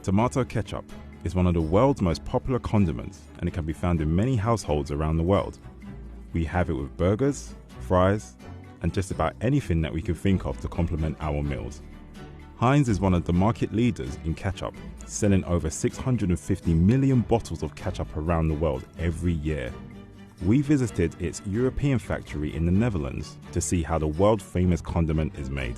Tomato ketchup is one of the world's most popular condiments, and it can be found in many households around the world. We have it with burgers, fries, and just about anything that we can think of to complement our meals. Heinz is one of the market leaders in ketchup, selling over 650 million bottles of ketchup around the world every year. We visited its European factory in the Netherlands to see how the world-famous condiment is made.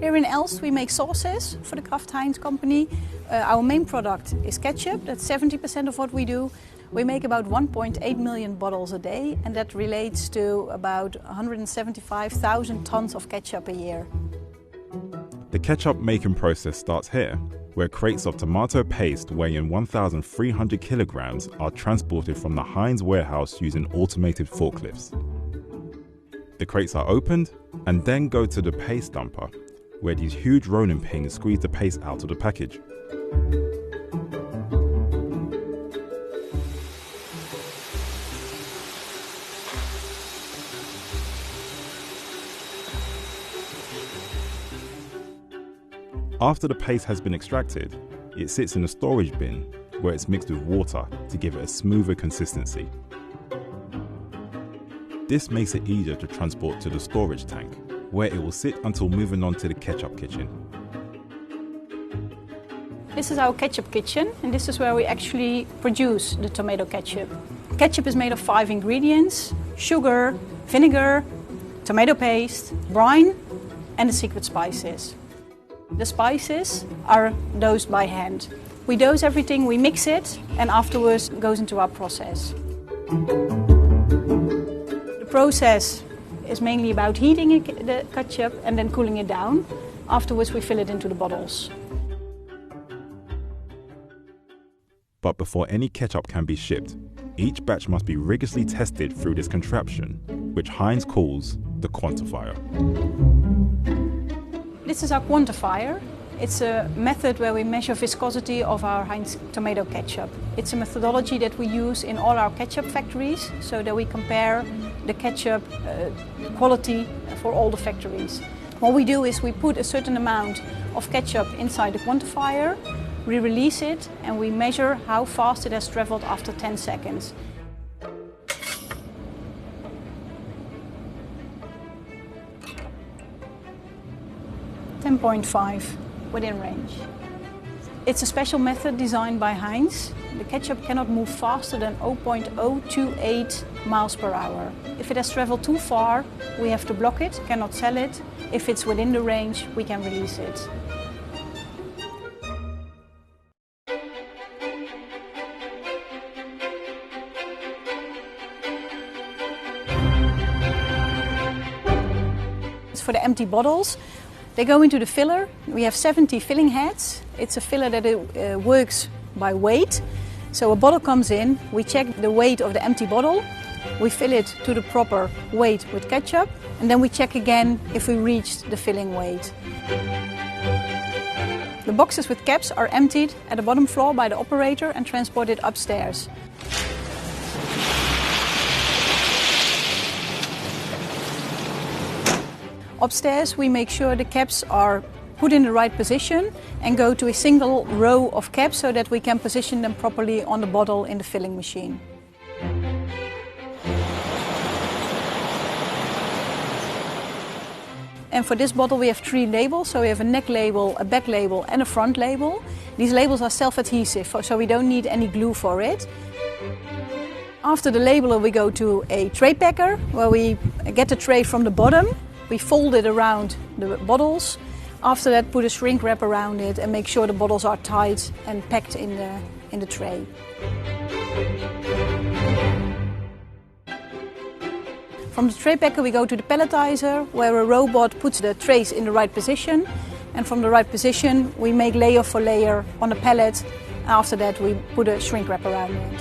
Here in Elst we make sauces for the Kraft Heinz company. Our main product is ketchup, that's 70% of what we do. We make about 1.8 million bottles a day, and that relates to about 175,000 tons of ketchup a year. The ketchup making process starts here, where crates of tomato paste weighing 1,300 kilograms are transported from the Heinz warehouse using automated forklifts. The crates are opened and then go to the paste dumper, where these huge rolling pins squeeze the paste out of the package. After the paste has been extracted, it sits in a storage bin where it's mixed with water to give it a smoother consistency. This makes it easier to transport to the storage tank, where it will sit until moving on to the ketchup kitchen. This is our ketchup kitchen, and this is where we actually produce the tomato ketchup. Ketchup is made of 5 ingredients: sugar, vinegar, tomato paste, brine, and the secret spices. The spices are dosed by hand. We dose everything, we mix it, and afterwards it goes into our process. The process is mainly about heating the ketchup and then cooling it down. Afterwards we fill it into the bottles. But before any ketchup can be shipped, each batch must be rigorously tested through this contraption, which Heinz calls the quantifier. This is our quantifier. It's a method where we measure viscosity of our Heinz tomato ketchup. It's a methodology that we use in all our ketchup factories so that we compare the ketchup quality for all the factories. What we do is we put a certain amount of ketchup inside the quantifier, we release it, and we measure how fast it has traveled after 10 seconds. .5 within range. It's a special method designed by Heinz. The ketchup cannot move faster than 0.028 miles per hour. If it has traveled too far, we have to block it, cannot sell it. If it's within the range, we can release it. For the empty bottles, they go into the filler. We have 70 filling heads. It's a filler that works by weight. So a bottle comes in, we check the weight of the empty bottle, we fill it to the proper weight with ketchup, and then we check again if we reached the filling weight. The boxes with caps are emptied at the bottom floor by the operator and transported upstairs. Upstairs, we make sure the caps are put in the right position and go to a single row of caps so that we can position them properly on the bottle in the filling machine. And for this bottle we have 3 labels, so we have a neck label, a back label and a front label. These labels are self-adhesive, so we don't need any glue for it. After the labeler we go to a tray packer where we get the tray from the bottom. We fold it around the bottles. After that, put a shrink wrap around it and make sure the bottles are tight and packed in the tray. From the tray packer we go to the palletizer, where a robot puts the trays in the right position. And from the right position we make layer for layer on the pallet. After that we put a shrink wrap around it.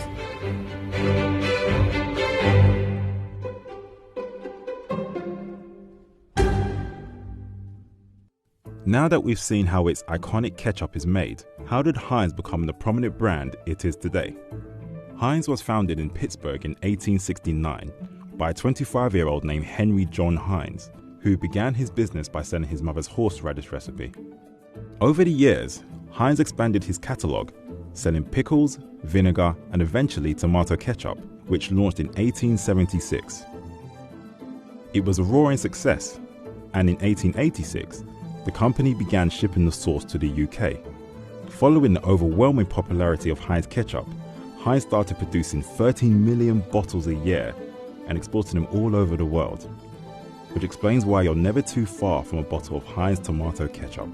Now that we've seen how its iconic ketchup is made, how did Heinz become the prominent brand it is today? Heinz was founded in Pittsburgh in 1869 by a 25-year-old named Henry John Heinz, who began his business by selling his mother's horseradish recipe. Over the years, Heinz expanded his catalogue, selling pickles, vinegar, and eventually tomato ketchup, which launched in 1876. It was a roaring success, and in 1886, the company began shipping the sauce to the UK. Following the overwhelming popularity of Heinz ketchup, Heinz started producing 13 million bottles a year and exporting them all over the world, which explains why you're never too far from a bottle of Heinz tomato ketchup.